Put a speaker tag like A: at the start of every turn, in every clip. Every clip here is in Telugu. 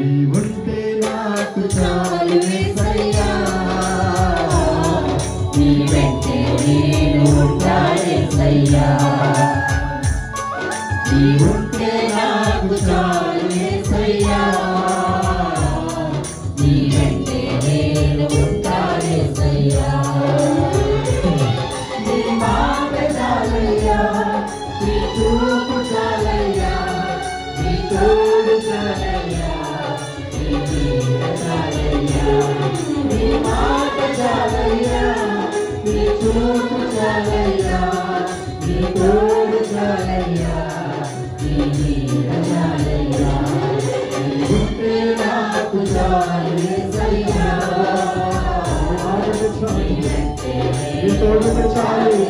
A: నీవుంటే నాకు చాలు యేసయ్యా నీ వెంటే నేను ఉంటా యేసయ్యా నీవుంటే నాకు చాలు యేసయ్యా నీ వెంటే నేను ఉంటా యేసయ్యా నీ మాట చాలయ్యా నీ చూపు చాలయ్యా నీ తోడు చాలయ్యా నీ నీడ చాలయ్యా నీ మాట చాలయ్యా నీ చూపు చాలయ్యా నీ తోడు చాలయ్యా నీ నీడ చాలయ్యా నీవుంటే నాకు చాలు యేసయ్యా నీ తోడు చాలు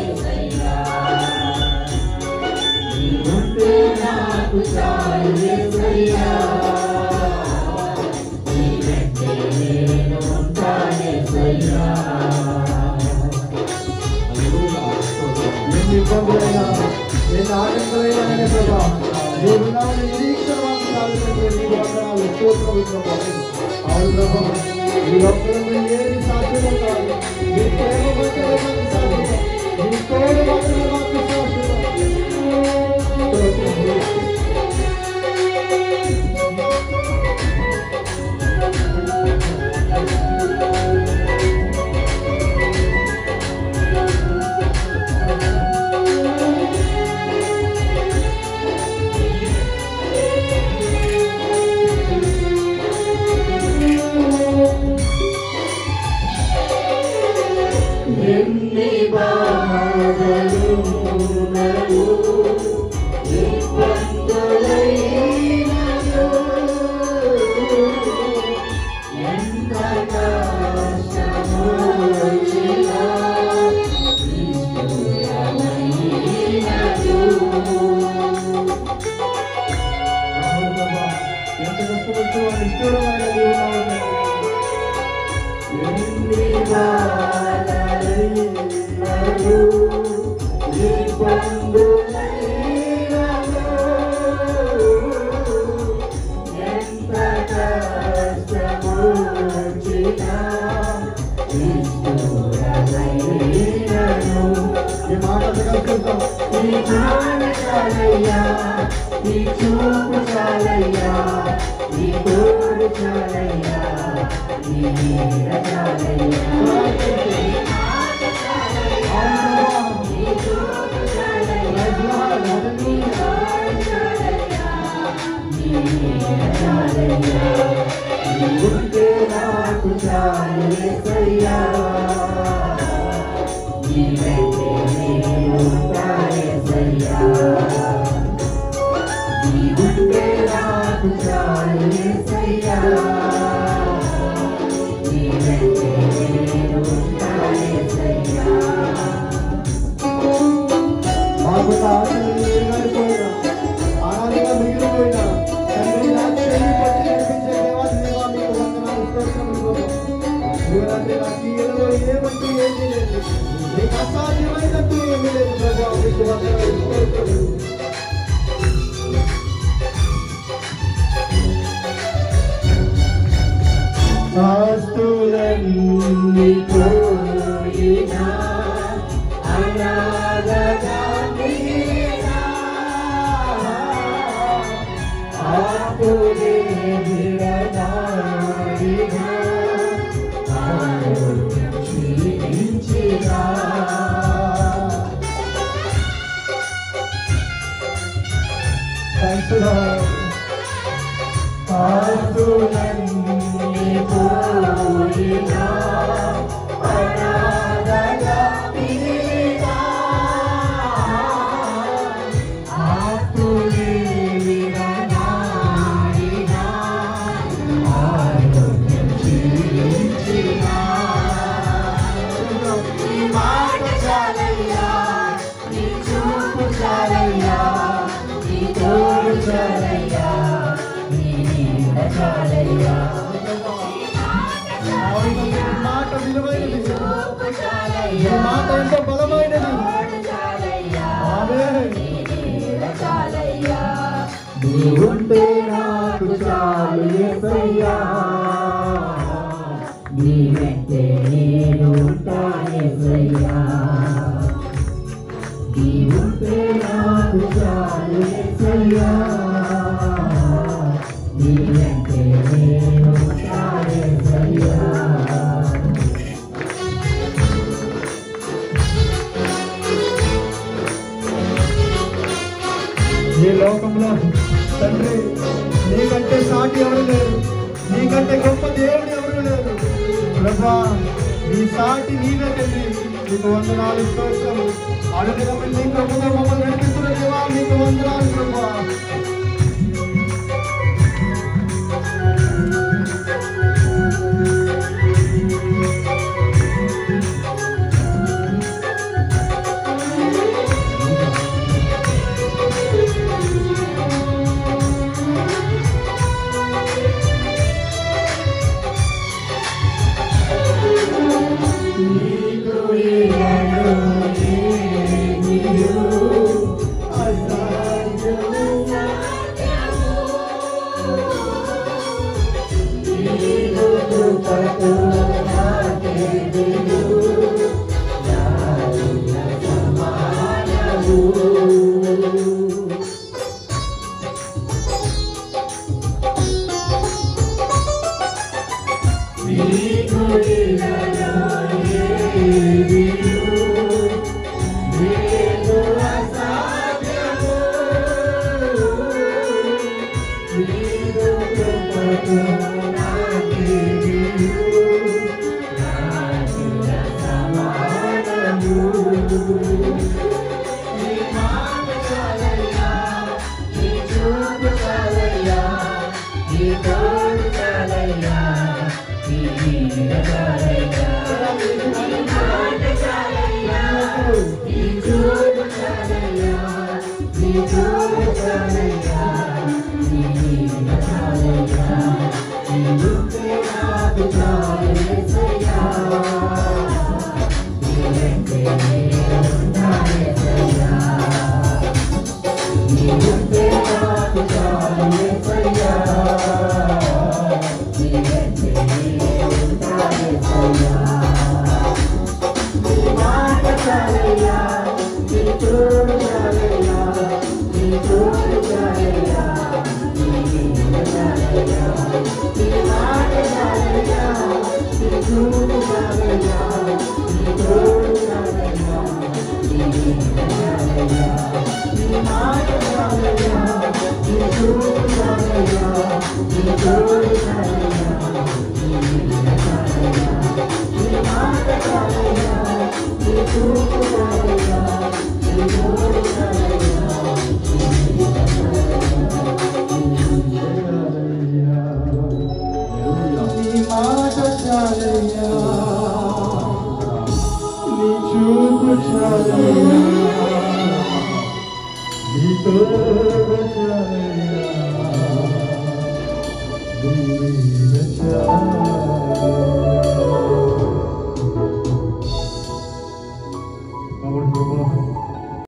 A: నీవుంటే నాకు చాలు యేసయ్యా నీ వెంటే నేను ఉంటా యేసయ్యా ఎన్ని ఇబ్బందులైనా ఎన్ని ఆటంకాలైనా ప్రభా నీవు నా నిరీక్షణ వాగ్దానాలు అవును ప్రభా ఈ ఒక్కరిని ఏది సాధ్యమో కాదు నీ ప్రేమ మాత్రమే మాకు సాధ్యం నీ తోడు మాత్రమే మాకు సాధ్యం ఎన్ని బాధలు ఇబ్బందులైనను ఎంత కష్టము వచ్చినా ఎంత కష్టపడుతూ ఎన్ని బాధలైనను ఇబ్బందులైనను ఎంత కష్టము వచ్చినా నిష్ఠూరమైనను ఈ మాట కలుపుతాం నీ జ్ఞాన చాలయ్యా నీ చూపు చాలయ్యా నీ తోడు చాలయ్యా నీ నీడ చాలయ్యా నీవుంటే నాకు చాలు యేసయ్యా నీ వెంటే నేను ఉంటా యేసయ్యా నీవుంటే నాకు చాలు యేసయ్యా నీ వెంటే నేను ఉంటా యేసయ్యా మాకు ఆశలు మిగిలిపోయినా ఆనందంగా మిగిలిపోయినా తండ్రి నాకు చెల్లి పట్టి నడిపించే దేవాది దేవా మీకు వందనాలు స్తోత్రములు తండ్రి నాకు ఈ ఏదో ఏమంటూ ఏమీ లేదు నీకు అసాధ్యమైనట్టు ఏమీ లేదు ప్రభా మీకు వందనాలు స్తోత్రములు ఆస్తులన్నీ పోయినా అనాథగా మిగిలినా ఆపులే విడనాడినా ఆరోగ్యం క్షీణించినా ఆస్తులన్నీ పోయినా అనాథగా మిగిలినా ఆపులే విడనాడినా ఆరోగ్యం క్షీణించినా నీ మాట చాలయ్యా నీ చూపు చాలయ్యా నీ తోడు చాలయ్యా నీ నీడ చాలయ్యా మాట విలువైనది ఈ మాట ఎంతో బలమైనది నీవుంటే నాకు చాలు
B: యేసయ్యా నీ వెంటే నేను ఉంటా యేసయ్యా నీ ఉంటే నాకు చాలు యేసయ్యా నీ వెంటే నేను ఉంటా యేసయ్యా
A: ఈ లోకంలో తండ్రి నీకంటే సాటి ఎవరు లేరు, నీకంటే గొప్ప దేవుడు ఎవరు లేరు ప్రభా. నీ సాటి నీవే తండ్రి. నీకు వందనాలు స్తోత్రము. అడుగుదమని నీ ప్రభుగా మమ్మల్ని నడిపిస్తున్న దేవా నీకు వందనాలు ప్రభా. Chalia,